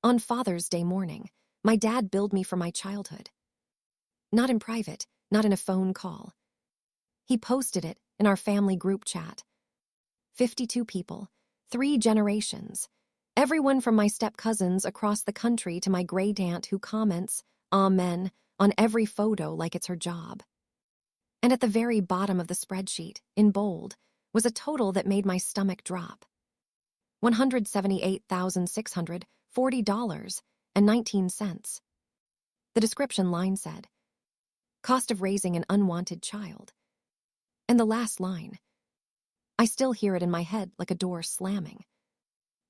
On Father's Day morning, my dad billed me for my childhood. Not in private, not in a phone call. He posted it in our family group chat. 52 people, 3 generations. Everyone from my step-cousins across the country to my great-aunt who comments, "Amen," on every photo like it's her job. And at the very bottom of the spreadsheet, in bold, was a total that made my stomach drop. $178,640.19. The description line said, "Cost of raising an unwanted child." And the last line, I still hear it in my head like a door slamming.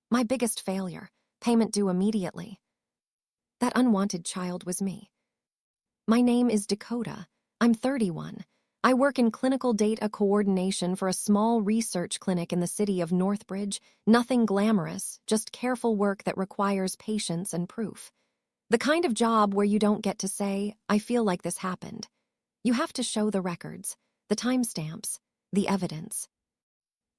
My biggest failure, payment due immediately. That unwanted child was me. My name is Dakota. I'm 31. I work in clinical data coordination for a small research clinic in the city of Northbridge. Nothing glamorous, just careful work that requires patience and proof. The kind of job where you don't get to say, "I feel like this happened." You have to show the records, the timestamps, the evidence.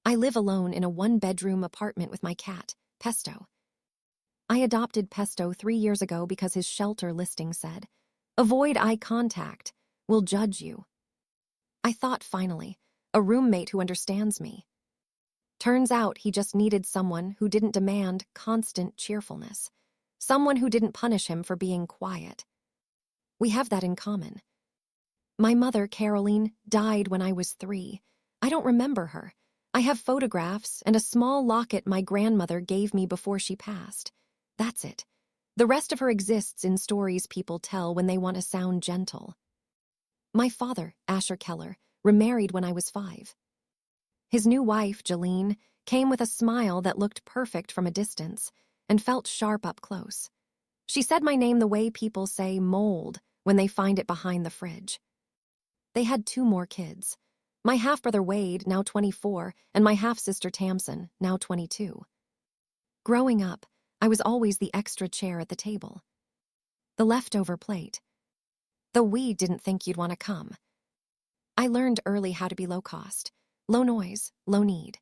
I live alone in a 1-bedroom apartment with my cat, Pesto. I adopted Pesto 3 years ago because his shelter listing said, "Avoid eye contact, we'll judge you." I thought finally, a roommate who understands me. Turns out he just needed someone who didn't demand constant cheerfulness, someone who didn't punish him for being quiet. We have that in common. My mother, Caroline, died when I was 3. I don't remember her. I have photographs and a small locket my grandmother gave me before she passed. That's it. The rest of her exists in stories people tell when they want to sound gentle. My father, Asher Keller, remarried when I was 5. His new wife, Jolene, came with a smile that looked perfect from a distance and felt sharp up close. She said my name the way people say mold when they find it behind the fridge. They had 2 more kids. My half-brother Wade, now 24, and my half-sister Tamsin, now 22. Growing up, I was always the extra chair at the table. The leftover plate. Though we didn't think you'd want to come. I learned early how to be low cost, low noise, low need.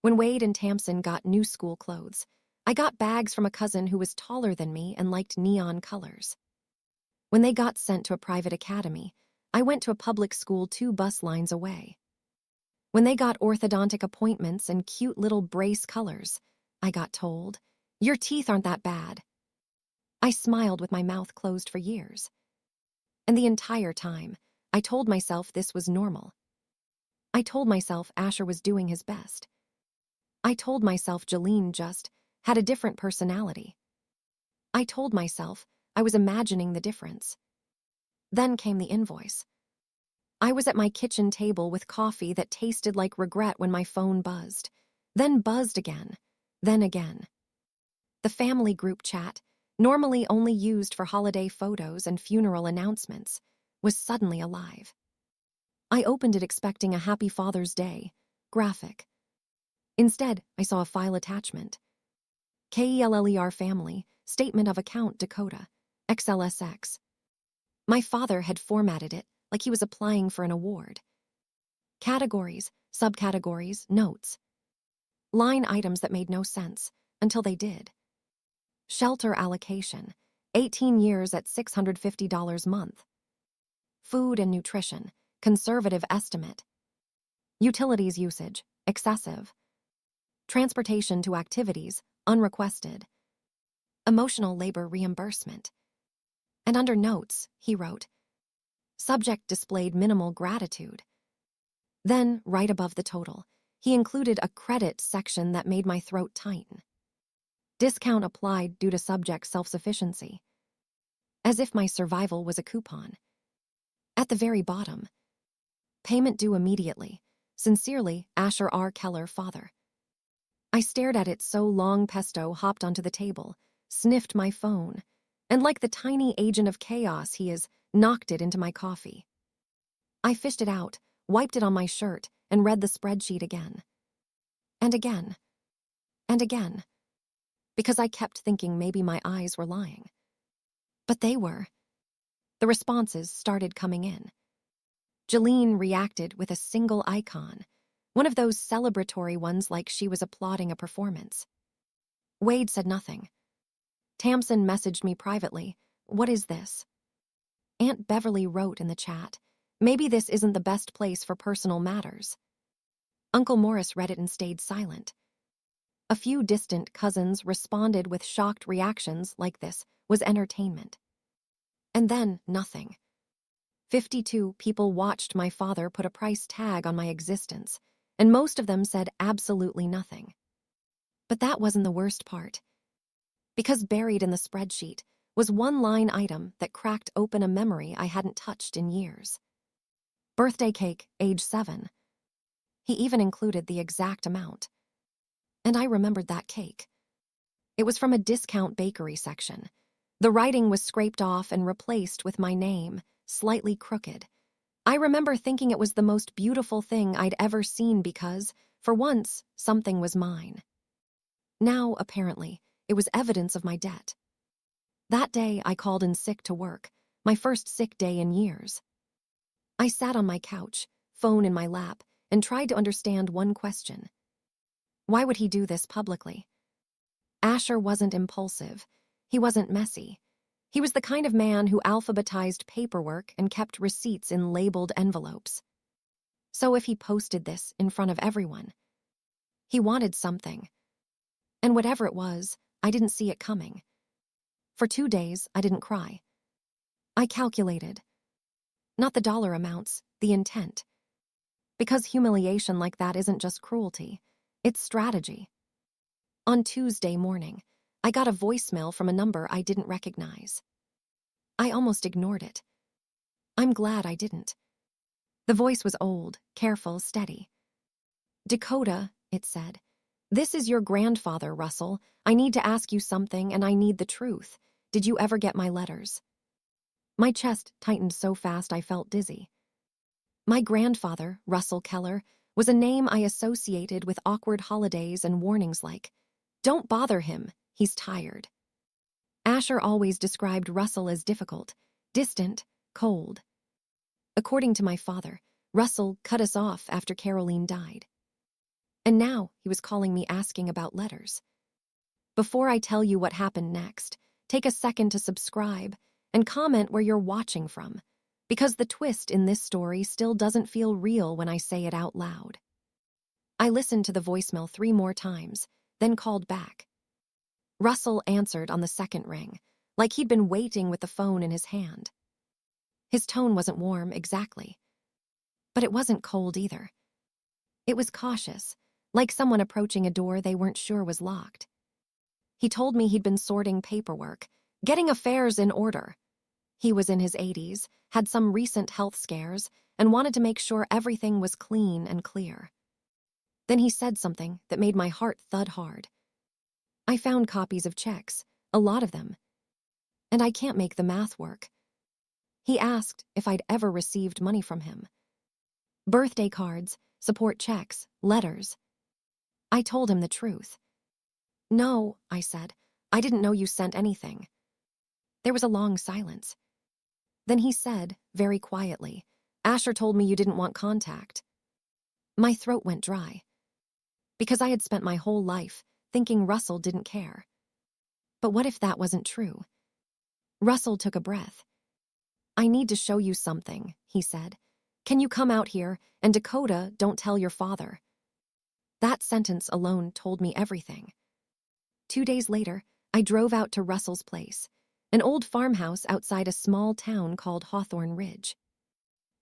When Wade and Tamsin got new school clothes, I got bags from a cousin who was taller than me and liked neon colors. When they got sent to a private academy, I went to a public school 2 bus lines away. When they got orthodontic appointments and cute little brace colors, I got told, "Your teeth aren't that bad." I smiled with my mouth closed for years. And the entire time, I told myself this was normal. I told myself Asher was doing his best. I told myself Jolene just had a different personality. I told myself I was imagining the difference. Then came the invoice. I was at my kitchen table with coffee that tasted like regret when my phone buzzed, then buzzed again, then again. The family group chat, normally only used for holiday photos and funeral announcements, was suddenly alive. I opened it expecting a Happy Father's Day graphic. Instead, I saw a file attachment. KELLER family, statement of account Dakota, XLSX. My father had formatted it like he was applying for an award. Categories, subcategories, notes. Line items that made no sense, until they did. Shelter allocation, 18 years at $650 a month. Food and nutrition, conservative estimate. Utilities usage, excessive. Transportation to activities, unrequested. Emotional labor reimbursement. And under notes, he wrote, subject displayed minimal gratitude. Then, right above the total, he included a credit section that made my throat tighten. Discount applied due to subject self-sufficiency. As if my survival was a coupon. At the very bottom, payment due immediately. Sincerely, Asher R. Keller, father. I stared at it so long Pesto hopped onto the table, sniffed my phone, and like the tiny agent of chaos he is, knocked it into my coffee. I fished it out, wiped it on my shirt, and read the spreadsheet again. And again. And again. Because I kept thinking maybe my eyes were lying. But they were. The responses started coming in. Jolene reacted with a single icon, one of those celebratory ones like she was applauding a performance. Wade said nothing. Tamsin messaged me privately. What is this? Aunt Beverly wrote in the chat. Maybe this isn't the best place for personal matters. Uncle Morris read it and stayed silent. A few distant cousins responded with shocked reactions like this was entertainment. And then nothing. 52 people watched my father put a price tag on my existence, and most of them said absolutely nothing. But that wasn't the worst part. Because buried in the spreadsheet was one line item that cracked open a memory I hadn't touched in years. Birthday cake, age 7. He even included the exact amount. And I remembered that cake. It was from a discount bakery section. The writing was scraped off and replaced with my name, slightly crooked. I remember thinking it was the most beautiful thing I'd ever seen because, for once, something was mine. Now, apparently, it was evidence of my debt. That day, I called in sick to work, my first sick day in years. I sat on my couch, phone in my lap, and tried to understand one question. Why would he do this publicly? Asher wasn't impulsive. He wasn't messy. He was the kind of man who alphabetized paperwork and kept receipts in labeled envelopes. So if he posted this in front of everyone, he wanted something. And whatever it was, I didn't see it coming. For 2 days, I didn't cry. I calculated. Not the dollar amounts, the intent. Because humiliation like that isn't just cruelty, it's strategy. On Tuesday morning, I got a voicemail from a number I didn't recognize. I almost ignored it. I'm glad I didn't. The voice was old, careful, steady. Dakota, it said. This is your grandfather, Russell. I need to ask you something and I need the truth. Did you ever get my letters? My chest tightened so fast I felt dizzy. My grandfather, Russell Keller, was a name I associated with awkward holidays and warnings like, don't bother him, he's tired. Asher always described Russell as difficult, distant, cold. According to my father, Russell cut us off after Caroline died. And now he was calling me asking about letters. Before I tell you what happened next, take a second to subscribe and comment where you're watching from, because the twist in this story still doesn't feel real when I say it out loud. I listened to the voicemail 3 more times, then called back. Russell answered on the second ring, like he'd been waiting with the phone in his hand. His tone wasn't warm exactly, but it wasn't cold either. It was cautious, like someone approaching a door they weren't sure was locked. He told me he'd been sorting paperwork, getting affairs in order. He was in his 80s, had some recent health scares, and wanted to make sure everything was clean and clear. Then he said something that made my heart thud hard. I found copies of checks, a lot of them, and I can't make the math work. He asked if I'd ever received money from him. Birthday cards, support checks, letters. I told him the truth. No, I said, I didn't know you sent anything. There was a long silence. Then he said, very quietly, Asher told me you didn't want contact. My throat went dry. Because I had spent my whole life thinking Russell didn't care. But what if that wasn't true? Russell took a breath. I need to show you something, he said. Can you come out here, and Dakota, don't tell your father. That sentence alone told me everything. 2 days later, I drove out to Russell's place, an old farmhouse outside a small town called Hawthorne Ridge.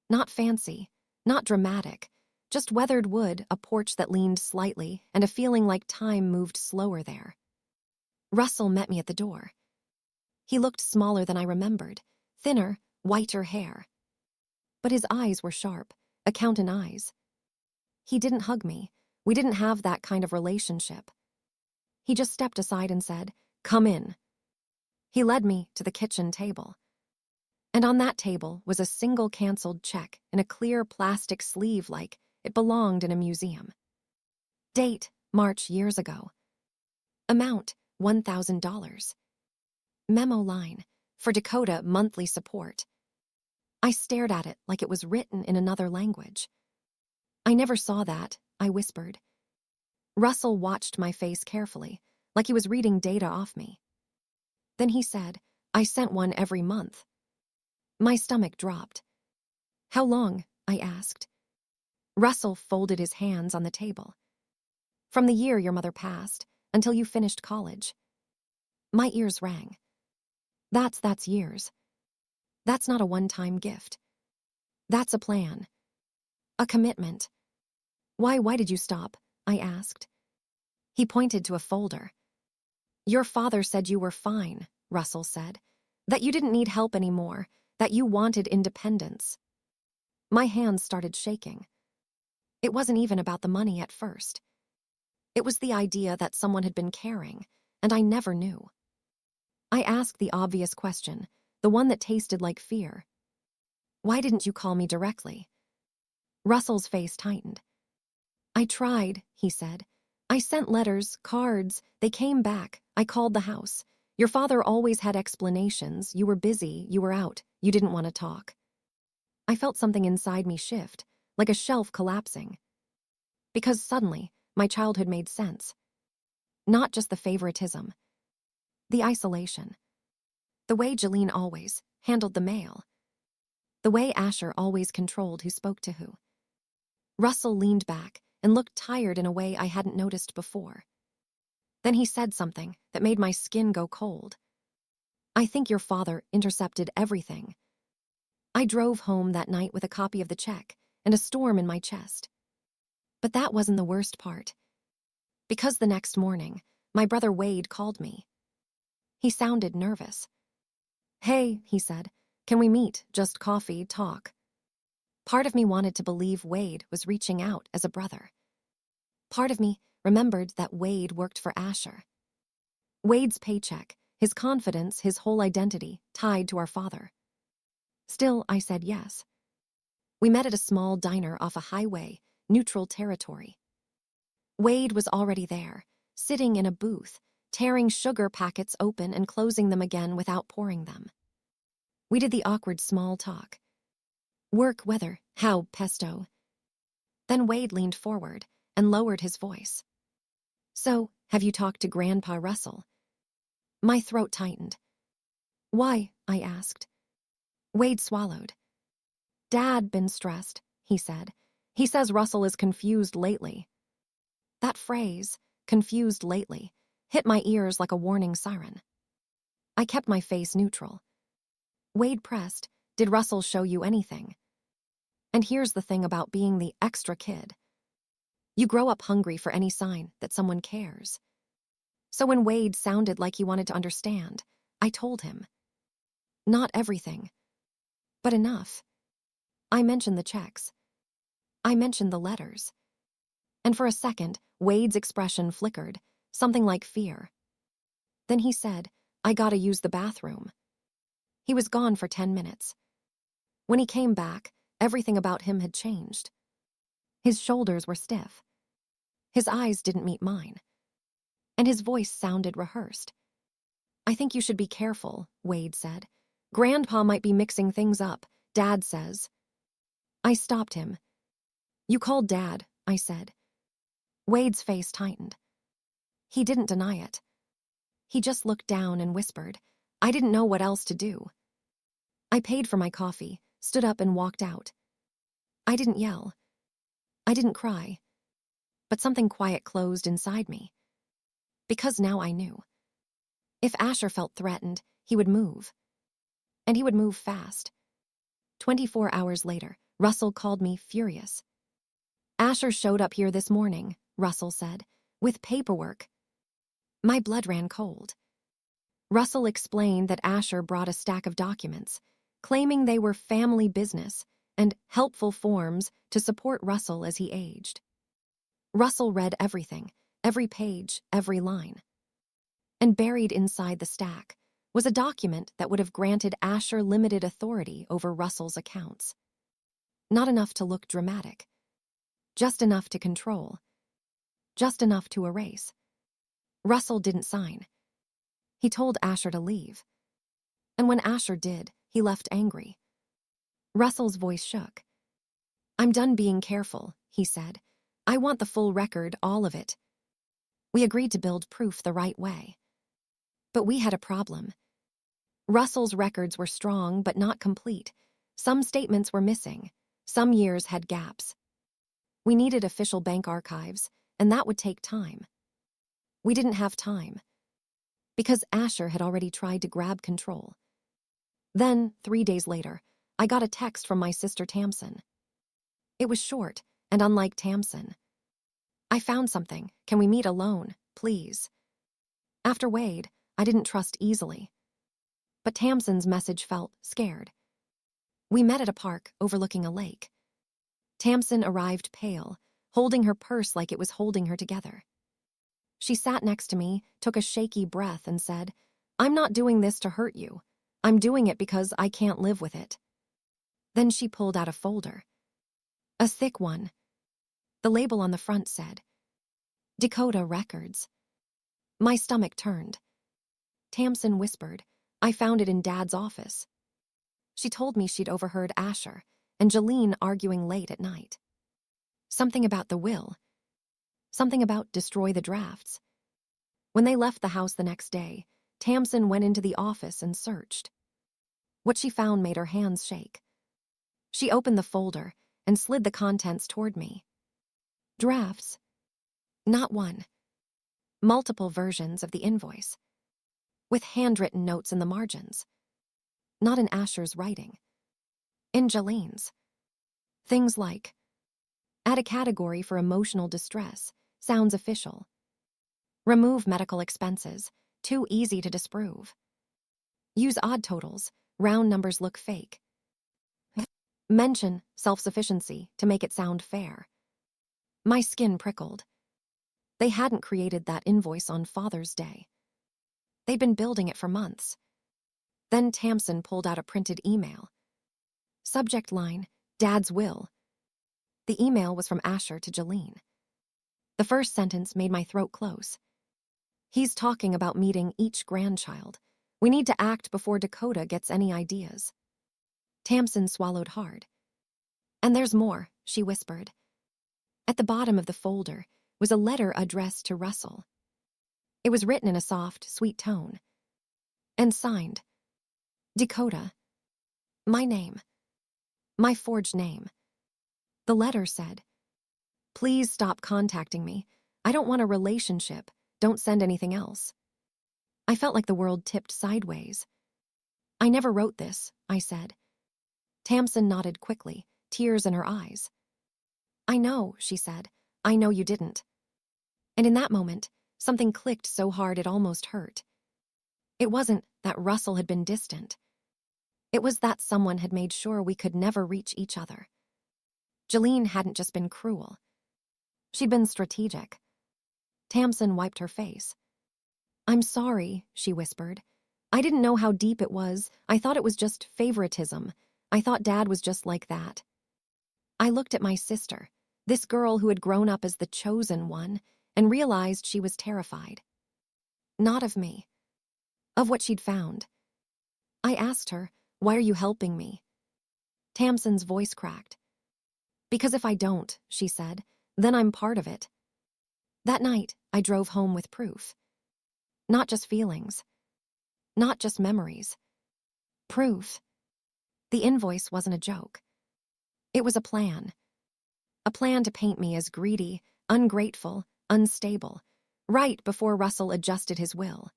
Not fancy, not dramatic, just weathered wood, a porch that leaned slightly, and a feeling like time moved slower there. Russell met me at the door. He looked smaller than I remembered, thinner, whiter hair. But his eyes were sharp, accountant eyes. He didn't hug me. We didn't have that kind of relationship. He just stepped aside and said, "Come in." He led me to the kitchen table. And on that table was a single canceled check in a clear plastic sleeve like it belonged in a museum. Date, March years ago. Amount, $1,000. Memo line, for Dakota monthly support. I stared at it like it was written in another language. I never saw that, I whispered. Russell watched my face carefully, like he was reading data off me. Then he said, I sent one every month. My stomach dropped. How long? I asked. Russell folded his hands on the table. From the year your mother passed until you finished college. My ears rang. That's years. That's not a one-time gift. That's a plan. A commitment. Why did you stop? I asked. He pointed to a folder. Your father said you were fine, Russell said. That you didn't need help anymore, that you wanted independence. My hands started shaking. It wasn't even about the money at first. It was the idea that someone had been caring, and I never knew. I asked the obvious question, the one that tasted like fear. Why didn't you call me directly? Russell's face tightened. I tried, he said. I sent letters, cards, they came back. I called the house. Your father always had explanations. You were busy, you were out, you didn't want to talk. I felt something inside me shift, like a shelf collapsing. Because suddenly, my childhood made sense. Not just the favoritism, the isolation. The way Jolene always handled the mail. The way Asher always controlled who spoke to who. Russell leaned back and looked tired in a way I hadn't noticed before. Then he said something that made my skin go cold. I think your father intercepted everything. I drove home that night with a copy of the check and a storm in my chest. But that wasn't the worst part. Because the next morning, my brother Wade called me. He sounded nervous. Hey, he said, can we meet, just coffee, talk? Part of me wanted to believe Wade was reaching out as a brother. Part of me remembered that Wade worked for Asher. Wade's paycheck, his confidence, his whole identity tied to our father. Still, I said yes. We met at a small diner off a highway, neutral territory. Wade was already there, sitting in a booth, tearing sugar packets open and closing them again without pouring them. We did the awkward small talk. Work, weather, how, pesto. Then Wade leaned forward and lowered his voice. So, have you talked to Grandpa Russell? My throat tightened. Why? I asked. Wade swallowed. Dad been stressed, he said. He says Russell is confused lately. That phrase, confused lately, hit my ears like a warning siren. I kept my face neutral. Wade pressed, did Russell show you anything? And here's the thing about being the extra kid. You grow up hungry for any sign that someone cares. So when Wade sounded like he wanted to understand, I told him. Not everything, but enough. I mentioned the checks. I mentioned the letters. And for a second, Wade's expression flickered, something like fear. Then he said, I gotta use the bathroom. He was gone for 10 minutes. When he came back, everything about him had changed. His shoulders were stiff. His eyes didn't meet mine. And his voice sounded rehearsed. I think you should be careful, Wade said. Grandpa might be mixing things up, Dad says. I stopped him. You called Dad, I said. Wade's face tightened. He didn't deny it. He just looked down and whispered, I didn't know what else to do. I paid for my coffee, stood up and walked out. I didn't yell. I didn't cry. But something quiet closed inside me. Because now I knew. If Asher felt threatened, he would move. And he would move fast. 24 hours later, Russell called me furious. Asher showed up here this morning, Russell said, with paperwork. My blood ran cold. Russell explained that Asher brought a stack of documents, claiming they were family business and helpful forms to support Russell as he aged. Russell read everything, every page, every line. And buried inside the stack was a document that would have granted Asher limited authority over Russell's accounts. Not enough to look dramatic. Just enough to control. Just enough to erase. Russell didn't sign. He told Asher to leave. And when Asher did, he left angry. Russell's voice shook. I'm done being careful, he said. I want the full record, all of it. We agreed to build proof the right way. But we had a problem. Russell's records were strong but not complete. Some statements were missing. Some years had gaps. We needed official bank archives, and that would take time. We didn't have time, because Asher had already tried to grab control. Then, 3 days later, I got a text from my sister Tamsin. It was short, and unlike Tamsin. "I found something. Can we meet alone, please?" After Wade, I didn't trust easily. But Tamsin's message felt scared. We met at a park overlooking a lake. Tamsin arrived pale, holding her purse like it was holding her together. She sat next to me, took a shaky breath, and said, "I'm not doing this to hurt you. I'm doing it because I can't live with it." Then she pulled out a folder. A thick one. The label on the front said, "Dakota Records." My stomach turned. Tamsin whispered, "I found it in Dad's office." She told me she'd overheard Asher and Jolene arguing late at night. Something about the will. Something about destroy the drafts. When they left the house the next day, Tamsin went into the office and searched. What she found made her hands shake. She opened the folder and slid the contents toward me. Drafts. Not one. Multiple versions of the invoice. With handwritten notes in the margins. Not in Asher's writing. In Jolene's. Things like, add a category for emotional distress, sounds official. Remove medical expenses, too easy to disprove. Use odd totals, round numbers look fake. Mention self-sufficiency to make it sound fair. My skin prickled. They hadn't created that invoice on Father's Day. They'd been building it for months. Then Tamsin pulled out a printed email. Subject line, Dad's will. The email was from Asher to Jolene. The first sentence made my throat close. "He's talking about meeting each grandchild. We need to act before Dakota gets any ideas." Tamsin swallowed hard. "And there's more," she whispered. At the bottom of the folder was a letter addressed to Russell. It was written in a soft, sweet tone. And signed, Dakota. My name. My forged name. The letter said, "Please stop contacting me. I don't want a relationship. Don't send anything else." I felt like the world tipped sideways. "I never wrote this," I said. Tamsin nodded quickly, tears in her eyes. "I know," she said. "I know you didn't." And in that moment, something clicked so hard it almost hurt. It wasn't that Russell had been distant. It was that someone had made sure we could never reach each other. Jolene hadn't just been cruel. She'd been strategic. Tamsin wiped her face. "I'm sorry," she whispered. "I didn't know how deep it was. I thought it was just favoritism. I thought Dad was just like that." I looked at my sister, this girl who had grown up as the chosen one, and realized she was terrified. Not of me. Of what she'd found. I asked her, "Why are you helping me?" Tamsin's voice cracked. "Because if I don't," she said, "then I'm part of it." That night, I drove home with proof. Not just feelings. Not just memories. Proof. The invoice wasn't a joke. It was a plan. A plan to paint me as greedy, ungrateful, unstable, right before Russell adjusted his will.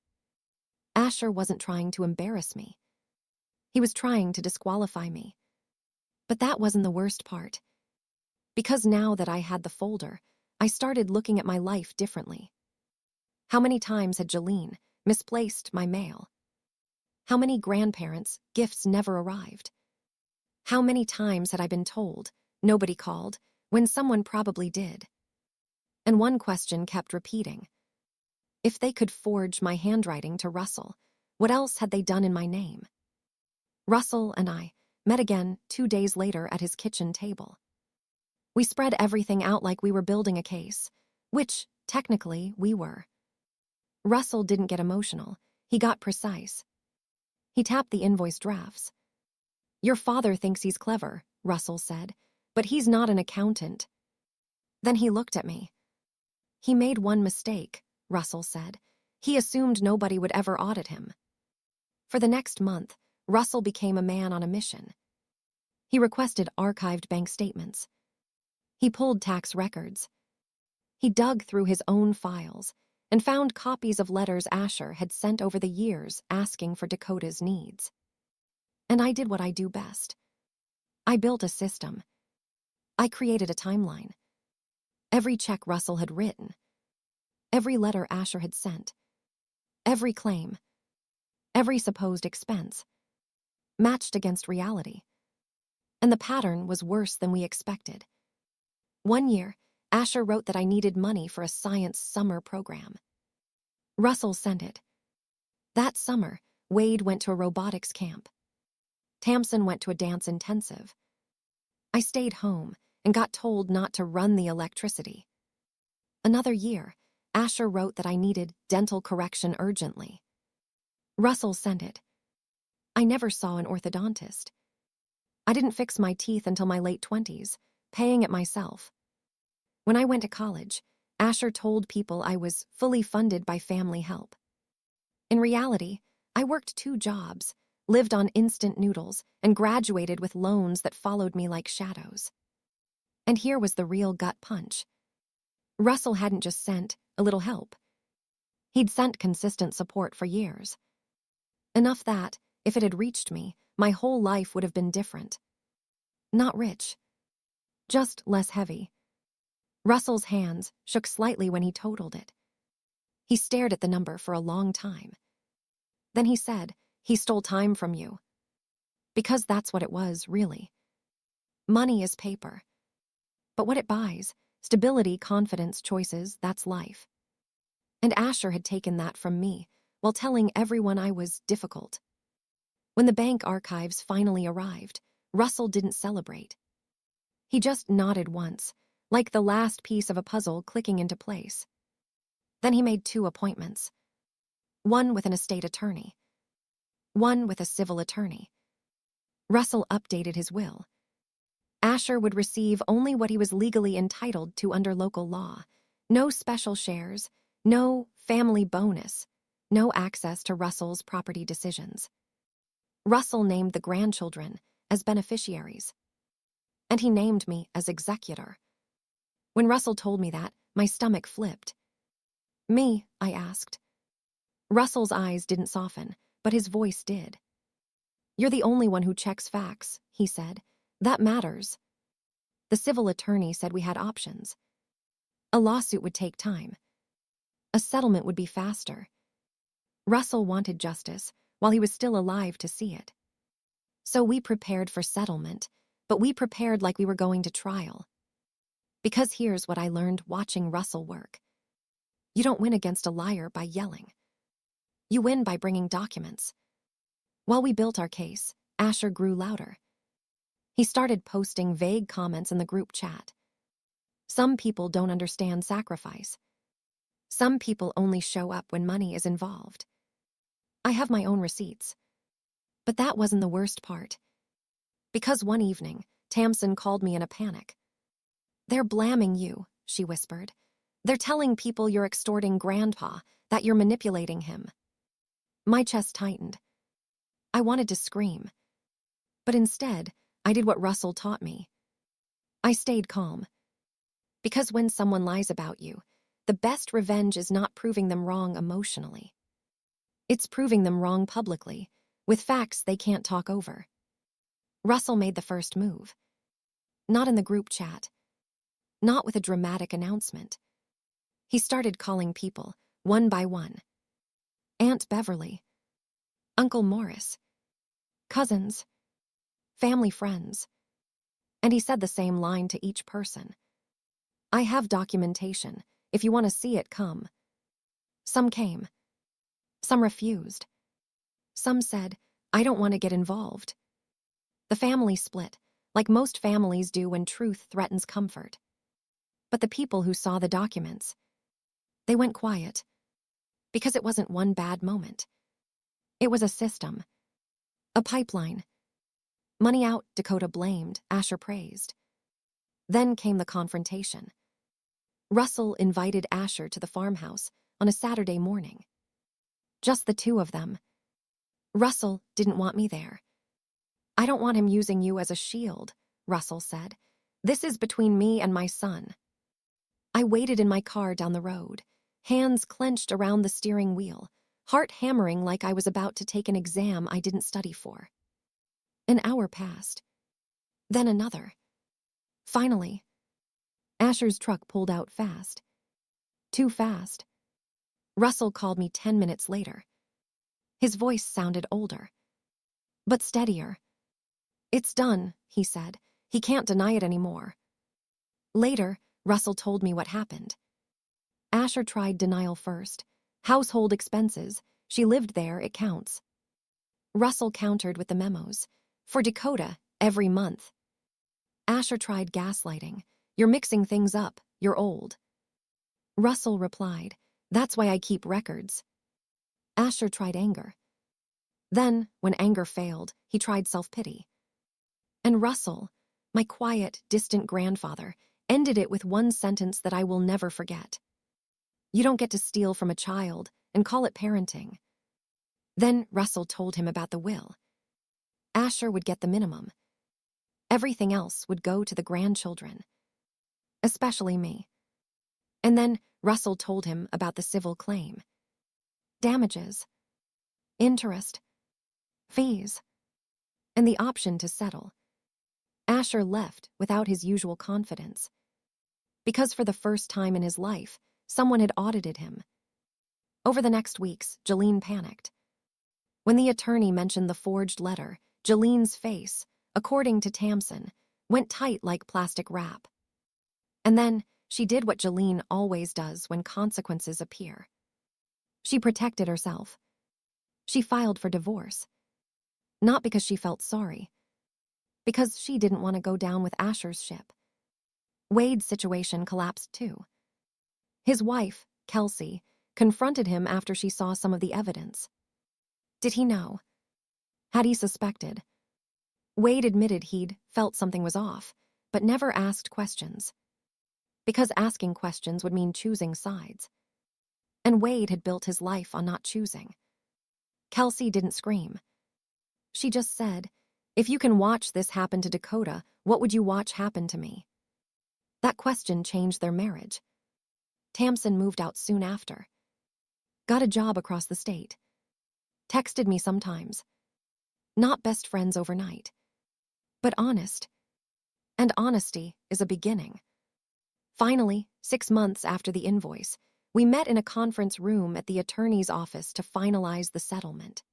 Asher wasn't trying to embarrass me. He was trying to disqualify me. But that wasn't the worst part. Because now that I had the folder, I started looking at my life differently. How many times had Jolene misplaced my mail? How many grandparents' gifts never arrived? How many times had I been told, nobody called, when someone probably did? And one question kept repeating. If they could forge my handwriting to Russell, what else had they done in my name? Russell and I met again 2 days later at his kitchen table. We spread everything out like we were building a case, which, technically, we were. Russell didn't get emotional. He got precise. He tapped the invoice drafts. "Your father thinks he's clever," Russell said, "but he's not an accountant." Then he looked at me. "He made one mistake," Russell said. "He assumed nobody would ever audit him." For the next month, Russell became a man on a mission. He requested archived bank statements. He pulled tax records. He dug through his own files and found copies of letters Asher had sent over the years asking for Dakota's needs. And I did what I do best. I built a system. I created a timeline. Every check Russell had written, every letter Asher had sent, every claim, every supposed expense, matched against reality. And the pattern was worse than we expected. One year, Asher wrote that I needed money for a science summer program. Russell sent it. That summer, Wade went to a robotics camp. Tamsin went to a dance intensive. I stayed home and got told not to run the electricity. Another year, Asher wrote that I needed dental correction urgently. Russell sent it. I never saw an orthodontist. I didn't fix my teeth until my late 20s, paying it myself. When I went to college, Asher told people I was fully funded by family help. In reality, I worked 2 jobs, lived on instant noodles, and graduated with loans that followed me like shadows. And here was the real gut punch. Russell hadn't just sent a little help. He'd sent consistent support for years. Enough that, if it had reached me, my whole life would have been different. Not rich. Just less heavy. Russell's hands shook slightly when he totaled it. He stared at the number for a long time. Then he said, "He stole time from you." Because that's what it was, really. Money is paper. But what it buys, stability, confidence, choices, that's life. And Asher had taken that from me, while telling everyone I was difficult. When the bank archives finally arrived, Russell didn't celebrate. He just nodded once, like the last piece of a puzzle clicking into place. Then he made 2 appointments. One with an estate attorney. One with a civil attorney. Russell updated his will. Asher would receive only what he was legally entitled to under local law. No special shares, no family bonus, no access to Russell's property decisions. Russell named the grandchildren as beneficiaries. And he named me as executor. When Russell told me that, my stomach flipped. "Me?" I asked. Russell's eyes didn't soften, but his voice did. "You're the only one who checks facts," he said. "That matters." The civil attorney said we had options. A lawsuit would take time. A settlement would be faster. Russell wanted justice while he was still alive to see it. So we prepared for settlement, but we prepared like we were going to trial. Because here's what I learned watching Russell work. You don't win against a liar by yelling. You win by bringing documents. While we built our case, Asher grew louder. He started posting vague comments in the group chat. Some people don't understand sacrifice. Some people only show up when money is involved. I have my own receipts. But that wasn't the worst part. Because one evening, Tamsin called me in a panic. "They're blaming you," she whispered. "They're telling people you're extorting Grandpa, that you're manipulating him." My chest tightened. I wanted to scream. But instead, I did what Russell taught me. I stayed calm. Because when someone lies about you, the best revenge is not proving them wrong emotionally. It's proving them wrong publicly, with facts they can't talk over. Russell made the first move. Not in the group chat. Not with a dramatic announcement. He started calling people, one by one. Aunt Beverly. Uncle Morris. Cousins. Family friends. And he said the same line to each person. "I have documentation. If you want to see it, come." Some came. Some refused. Some said, "I don't want to get involved." The family split, like most families do when truth threatens comfort. But the people who saw the documents, they went quiet. Because it wasn't one bad moment. It was a system. A pipeline. Money out, Dakota blamed, Asher praised. Then came the confrontation. Russell invited Asher to the farmhouse on a Saturday morning. Just the 2 of them. Russell didn't want me there. I don't want him using you as a shield, Russell said. This is between me and my son. I waited in my car down the road, hands clenched around the steering wheel, heart hammering like I was about to take an exam I didn't study for. An hour passed. Then another. Finally, Asher's truck pulled out fast. Too fast. Russell called me 10 minutes later. His voice sounded older, but steadier. It's done, he said. He can't deny it anymore. Later, Russell told me what happened. Asher tried denial first. Household expenses. She lived there, it counts. Russell countered with the memos. For Dakota, every month. Asher tried gaslighting. You're mixing things up. You're old. Russell replied, that's why I keep records. Asher tried anger. Then, when anger failed, he tried self-pity. And Russell, my quiet, distant grandfather, ended it with one sentence that I will never forget. You don't get to steal from a child and call it parenting. Then Russell told him about the will. Asher would get the minimum. Everything else would go to the grandchildren. Especially me. And then Russell told him about the civil claim. Damages. Interest. Fees. And the option to settle. Asher left without his usual confidence. Because for the first time in his life, someone had audited him. Over the next weeks, Jolene panicked. When the attorney mentioned the forged letter, Jolene's face, according to Tamsin, went tight like plastic wrap. And then she did what Jolene always does when consequences appear. She protected herself. She filed for divorce. Not because she felt sorry. Because she didn't want to go down with Asher's ship. Wade's situation collapsed too. His wife, Kelsey, confronted him after she saw some of the evidence. Did he know? Had he suspected? Wade admitted he'd felt something was off, but never asked questions. Because asking questions would mean choosing sides. And Wade had built his life on not choosing. Kelsey didn't scream. She just said, if you can watch this happen to Dakota, what would you watch happen to me? That question changed their marriage. Tamsin moved out soon after. Got a job across the state. Texted me sometimes. Not best friends overnight. But honest. And honesty is a beginning. Finally, 6 months after the invoice, we met in a conference room at the attorney's office to finalize the settlement.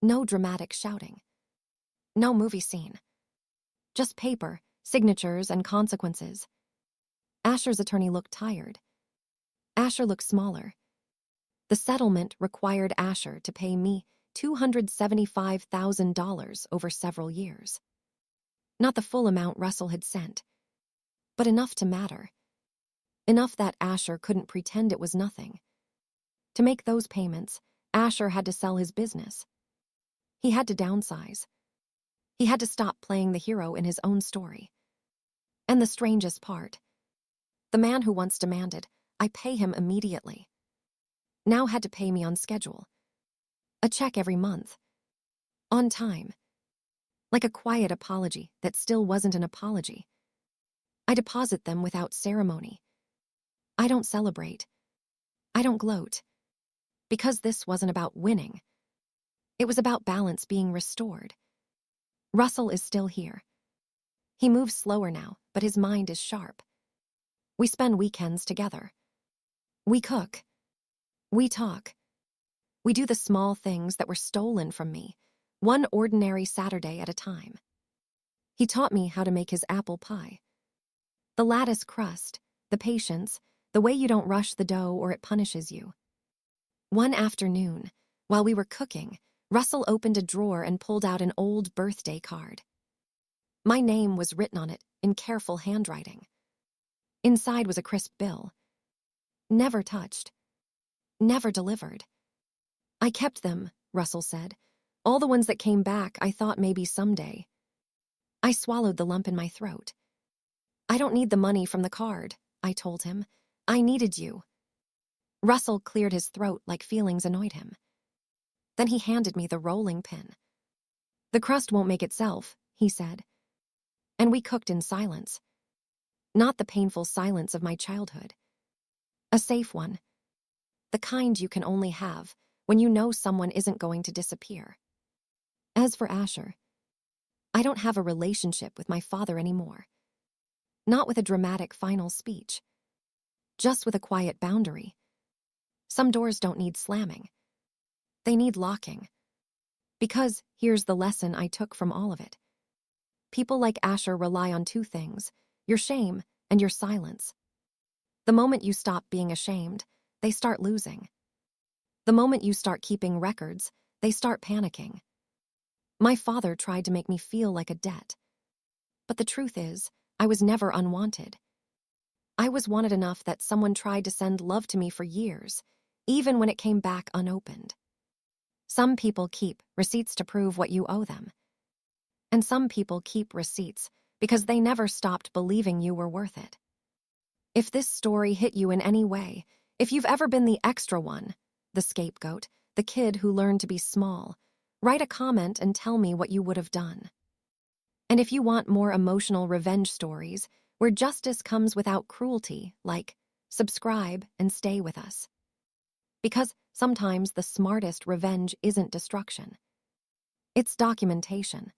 No dramatic shouting. No movie scene. Just paper, signatures, and consequences. Asher's attorney looked tired. Asher looked smaller. The settlement required Asher to pay me $275,000 over several years. Not the full amount Russell had sent, but enough to matter. Enough that Asher couldn't pretend it was nothing. To make those payments, Asher had to sell his business. He had to downsize. He had to stop playing the hero in his own story. And the strangest part, the man who once demanded, I pay him immediately, now had to pay me on schedule. A check every month. On time. Like a quiet apology that still wasn't an apology. I deposit them without ceremony. I don't celebrate. I don't gloat. Because this wasn't about winning. It was about balance being restored. Russell is still here. He moves slower now, but his mind is sharp. We spend weekends together. We cook. We talk. We do the small things that were stolen from me, one ordinary Saturday at a time. He taught me how to make his apple pie. The lattice crust, the patience, the way you don't rush the dough or it punishes you. One afternoon, while we were cooking, Russell opened a drawer and pulled out an old birthday card. My name was written on it in careful handwriting. Inside was a crisp bill. Never touched. Never delivered. I kept them, Russell said. All the ones that came back I thought maybe someday. I swallowed the lump in my throat. I don't need the money from the card, I told him. I needed you. Russell cleared his throat like feelings annoyed him. Then he handed me the rolling pin. "The crust won't make itself," he said. And we cooked in silence. Not the painful silence of my childhood. A safe one. The kind you can only have when you know someone isn't going to disappear. As for Asher, I don't have a relationship with my father anymore. Not with a dramatic final speech. Just with a quiet boundary. Some doors don't need slamming. They need locking. Because here's the lesson I took from all of it. People like Asher rely on two things: your shame and your silence. The moment you stop being ashamed, they start losing. The moment you start keeping records, they start panicking. My father tried to make me feel like a debt. But the truth is, I was never unwanted. I was wanted enough that someone tried to send love to me for years, even when it came back unopened. Some people keep receipts to prove what you owe them. And some people keep receipts because they never stopped believing you were worth it. If this story hit you in any way, if you've ever been the extra one, the scapegoat, the kid who learned to be small, write a comment and tell me what you would have done. And if you want more emotional revenge stories where justice comes without cruelty, subscribe and stay with us. Because sometimes the smartest revenge isn't destruction. It's documentation.